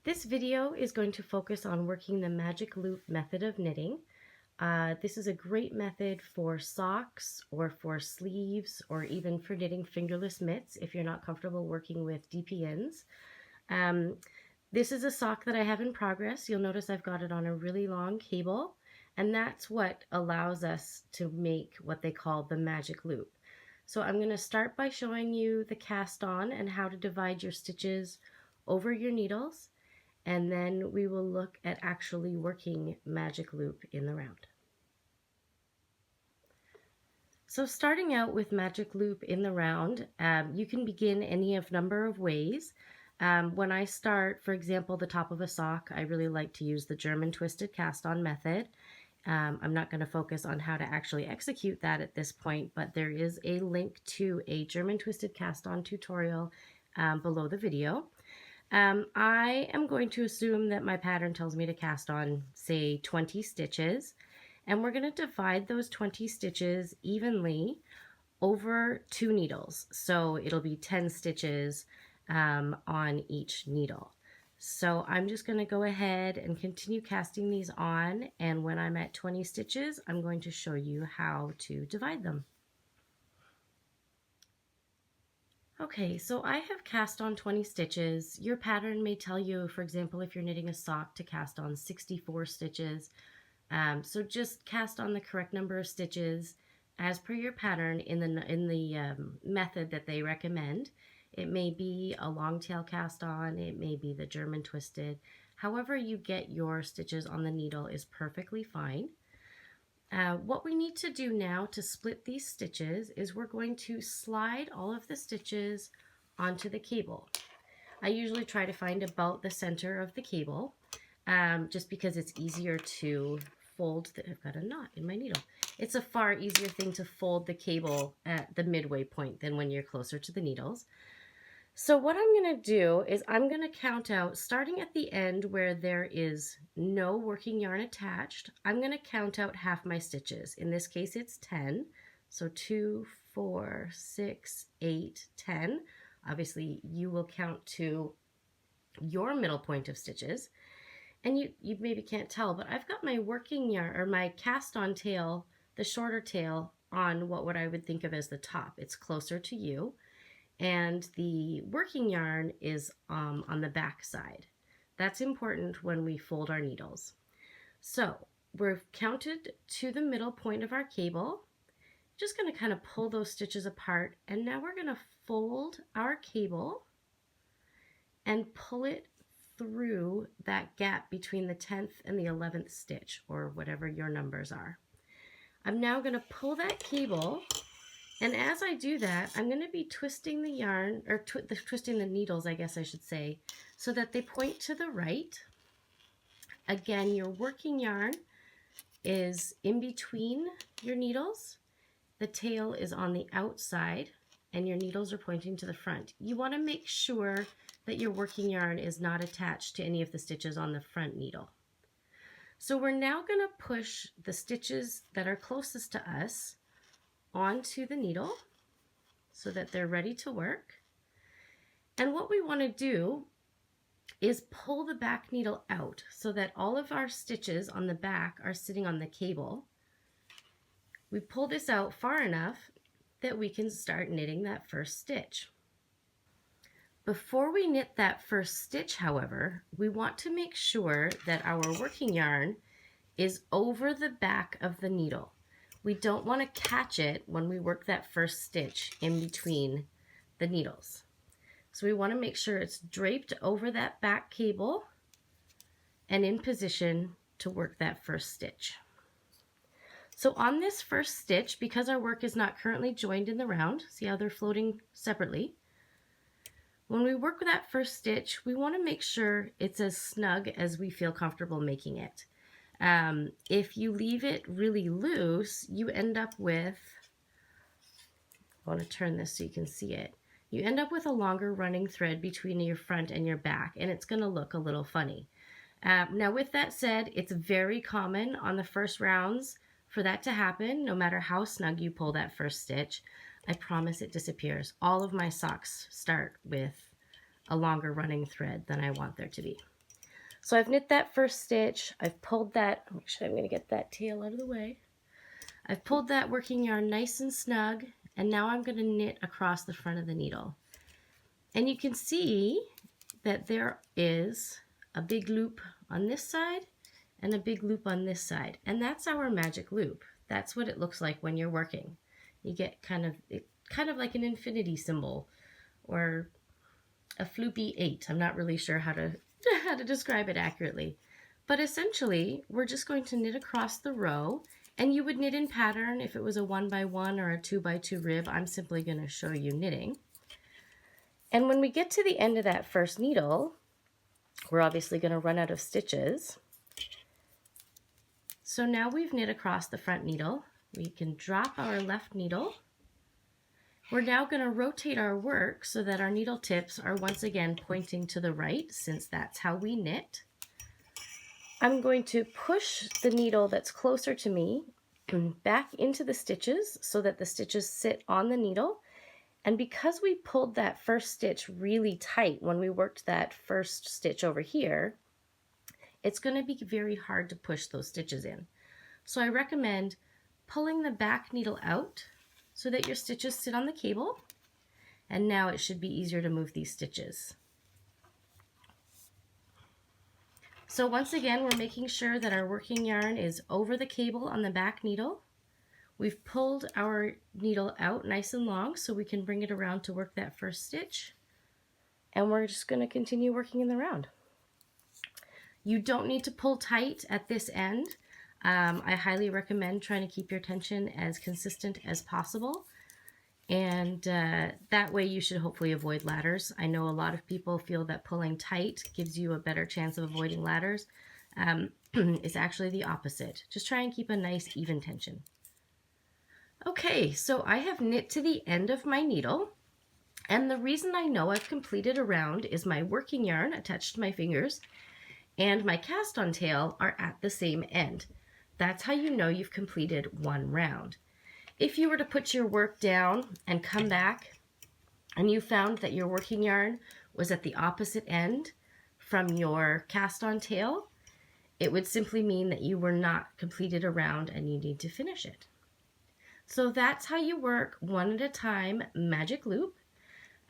This video is going to focus on working the magic loop method of knitting. This is a great method for socks or for sleeves or even for knitting fingerless mitts if you're not comfortable working with DPNs. This is a sock that I have in progress. You'll notice I've got it on a really long cable, and that's what allows us to make what they call the magic loop. So I'm going to start by showing you the cast on and how to divide your stitches over your needles, and then we will look at actually working magic loop in the round. So starting out with magic loop in the round, you can begin any of number of ways. When I start, for example, the top of a sock, I really like to use the German twisted cast on method. I'm not going to focus on how to actually execute that at this point, but there is a link to a German twisted cast on tutorial below the video. I am going to assume that my pattern tells me to cast on, say, 20 stitches, and we're going to divide those 20 stitches evenly over 2 needles. So it'll be 10 stitches on each needle. So I'm just going to go ahead and continue casting these on, and when I'm at 20 stitches, I'm going to show you how to divide them. Okay, so I have cast on 20 stitches. Your pattern may tell you, for example, if you're knitting a sock, to cast on 64 stitches. So just cast on the correct number of stitches as per your pattern in the method that they recommend. It may be a long tail cast on, it may be the German twisted. However you get your stitches on the needle is perfectly fine. What we need to do now to split these stitches is we're going to slide all of the stitches onto the cable. I usually try to find about the center of the cable, just because it's easier to fold. I've got a knot in my needle. It's a far easier thing to fold the cable at the midway point than when you're closer to the needles. So what I'm going to do is I'm going to count out, starting at the end where there is no working yarn attached, I'm going to count out half my stitches. In this case, it's 10. So 2, 4, 6, 8, 10. Obviously, you will count to your middle point of stitches. And you maybe can't tell, but I've got my working yarn, or my cast on tail, the shorter tail, on what I would think of as the top. It's closer to you. And the working yarn is on the back side. That's important when we fold our needles. So we're counted to the middle point of our cable. Just going to kind of pull those stitches apart, and now we're going to fold our cable and pull it through that gap between the 10th and the 11th stitch, or whatever your numbers are. I'm now going to pull that cable, and as I do that, I'm going to be twisting the yarn, or twisting the needles, I guess I should say, so that they point to the right. Again, your working yarn is in between your needles. The tail is on the outside, and your needles are pointing to the front. You want to make sure that your working yarn is not attached to any of the stitches on the front needle. So we're now going to push the stitches that are closest to us onto the needle so that they're ready to work. And what we want to do is pull the back needle out so that all of our stitches on the back are sitting on the cable. We pull this out far enough that we can start knitting that first stitch. Before we knit that first stitch, however, we want to make sure that our working yarn is over the back of the needle. We don't want to catch it when we work that first stitch in between the needles. So we want to make sure it's draped over that back cable and in position to work that first stitch. So on this first stitch, because our work is not currently joined in the round, see how they're floating separately? When we work with that first stitch, we want to make sure it's as snug as we feel comfortable making it. If you leave it really loose, you end up with, I want to turn this so you can see it, you end up with a longer running thread between your front and your back, and it's going to look a little funny. Now with that said, it's very common on the first rounds for that to happen, no matter how snug you pull that first stitch. I promise it disappears. All of my socks start with a longer running thread than I want there to be. So I've knit that first stitch, I've pulled that, actually I'm going to get that tail out of the way. I've pulled that working yarn nice and snug, and now I'm going to knit across the front of the needle. And you can see that there is a big loop on this side and a big loop on this side, and that's our magic loop. That's what it looks like when you're working. You get kind of like an infinity symbol or a floopy 8. I'm not really sure how to describe it accurately. But essentially, we're just going to knit across the row, and you would knit in pattern if it was a 1x1 or a 2x2 rib. I'm simply going to show you knitting. And when we get to the end of that first needle, we're obviously going to run out of stitches. So now we've knit across the front needle. We can drop our left needle. We're now going to rotate our work so that our needle tips are once again pointing to the right, since that's how we knit. I'm going to push the needle that's closer to me back into the stitches so that the stitches sit on the needle. And because we pulled that first stitch really tight when we worked that first stitch over here, it's going to be very hard to push those stitches in. So I recommend pulling the back needle out so that your stitches sit on the cable, and now it should be easier to move these stitches. So once again, we're making sure that our working yarn is over the cable on the back needle. We've pulled our needle out nice and long so we can bring it around to work that first stitch, and we're just going to continue working in the round. You don't need to pull tight at this end. I highly recommend trying to keep your tension as consistent as possible, and that way you should hopefully avoid ladders. I know a lot of people feel that pulling tight gives you a better chance of avoiding ladders. It's actually the opposite. Just try and keep a nice even tension. Okay, so I have knit to the end of my needle, and the reason I know I've completed a round is my working yarn attached to my fingers and my cast on tail are at the same end. That's how you know you've completed one round. If you were to put your work down and come back and you found that your working yarn was at the opposite end from your cast on tail, it would simply mean that you were not completed a round and you need to finish it. So that's how you work one at a time magic loop.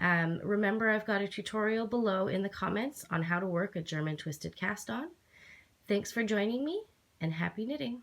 Remember, I've got a tutorial below in the comments on how to work a German twisted cast on. Thanks for joining me, and happy knitting!